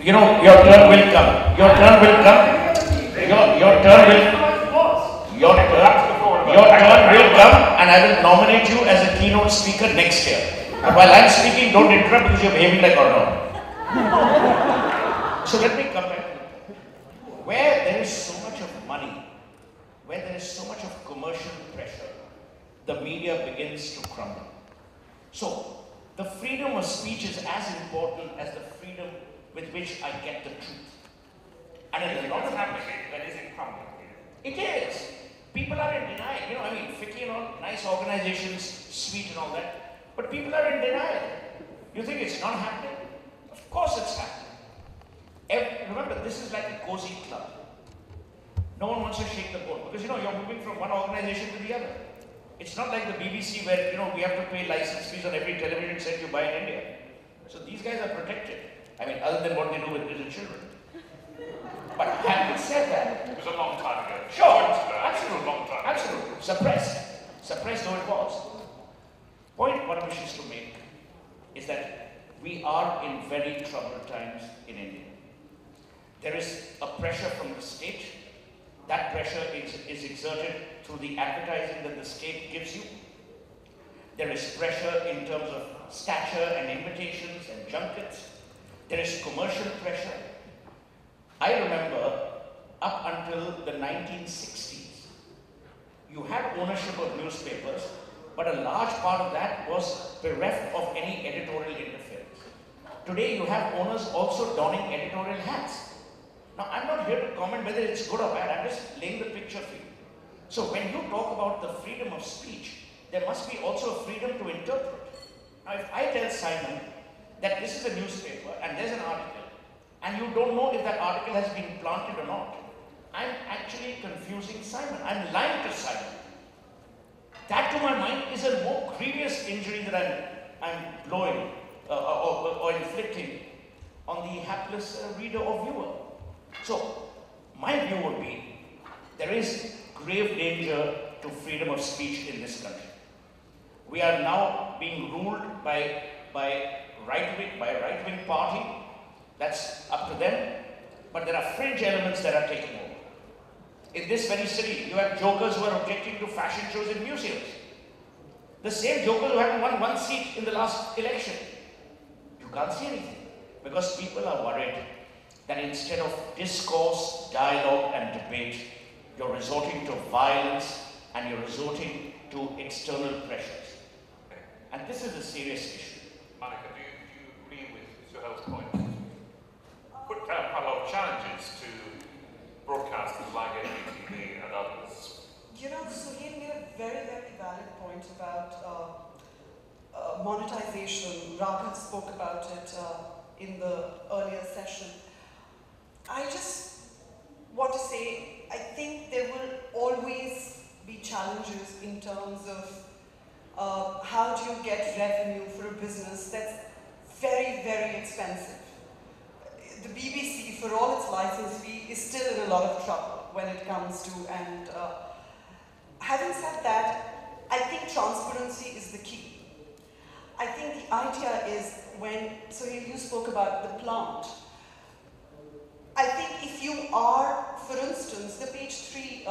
You know, your turn will come. Your turn will come. Your turn will come, and I will nominate you as a keynote speaker next year. And while I'm speaking, don't interrupt because you're behaving like Arnav. So let me come back. Where there is so much of money, where there is so much of commercial pressure, the media begins to crumble. So the freedom of speech is as important as the freedom with which I get the truth. And it is not happening. When is it crumbling? It is. People are in denial. You know, I mean, Ficci and all, nice organizations, sweet and all that. But people are in denial. You think it's not happening? Of course it's happening. Remember, this is like a cozy club. No one wants to shake the boat because, you know, you're moving from one organization to the other. It's not like the BBC where, you know, we have to pay license fees on every television set you buy in India. So these guys are protected. I mean, other than what they do with little children. But having said that, it was a long time ago. Sure, absolutely, absolutely. Suppressed though it was. Point one wishes to make is that we are in very troubled times in India. There is a pressure from the state. That pressure is exerted through the advertising that the state gives you. There is pressure in terms of stature and invitations and junkets. There is commercial pressure. I remember up until the 1960s, you had ownership of newspapers, but a large part of that was bereft of any editorial interference. Today you have owners also donning editorial hats. Now I'm not here to comment whether it's good or bad, I'm just laying the picture for you. So when you talk about the freedom of speech, there must be also a freedom to interpret. Now if I tell Simon that this is a newspaper and there's an article, and you don't know if that article has been planted or not, I'm actually confusing Simon. I'm lying to Simon. That to my mind is a more grievous injury that I'm blowing or inflicting on the hapless reader or viewer. So my view would be there is grave danger to freedom of speech in this country. We are now being ruled by a right-wing party. That's up to them, but there are fringe elements that are taking over. In this very city, you have jokers who are objecting to fashion shows in museums. The same jokers who haven't won one seat in the last election. You can't see anything because people are worried that instead of discourse, dialogue and debate, you're resorting to violence and you're resorting to external pressures. And this is a serious issue. Monica, do you agree with Suhail's point? Put down quite a lot of challenges to broadcasters like NDTV and others. You know, Suhail made a very, very valid point about monetization. Raghav spoke about it in the earlier session. I just want to say, I think there will always be challenges in terms of how do you get revenue for a business that's very, very expensive. The BBC, for all its license fee, is still in a lot of trouble when it comes to, and having said that, I think transparency is the key. I think the idea is when, so you spoke about the plant. I think if you are, for instance, the page 3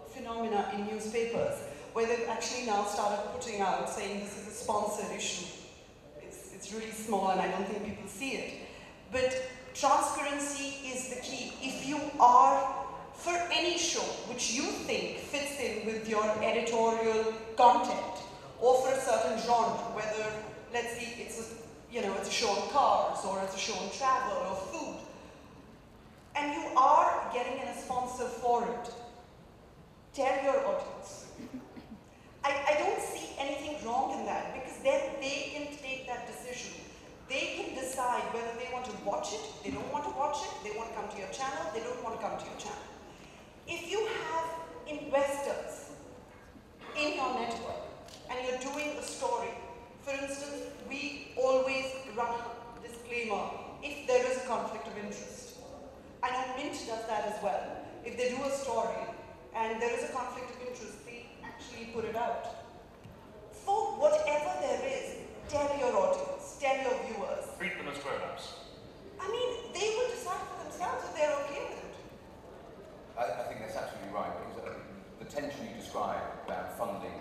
phenomena in newspapers, where they've actually now started putting out saying this is a sponsored issue. It's really small and I don't think people see it. But transparency is the key. If you are, for any show which you think fits in with your editorial content, or for a certain genre, whether, let's see, it's a show on cars, or it's a show on travel, or food, and you are getting in a sponsor for it, tell your audience. I don't see anything wrong in that, because then they can take that decision. They can decide whether they want to watch it, they don't want to watch it, they want to come to your channel, they don't want to come to your channel. If you have investors in your network and you're doing a story, for instance, we always run a disclaimer if there is a conflict of interest. I know Mint does that as well. If they do a story and there is a conflict of interest, they actually put it out. For whatever there is, tell your audience, tell your viewers. Treat them as grown-ups. I mean, they will intentionally describe about funding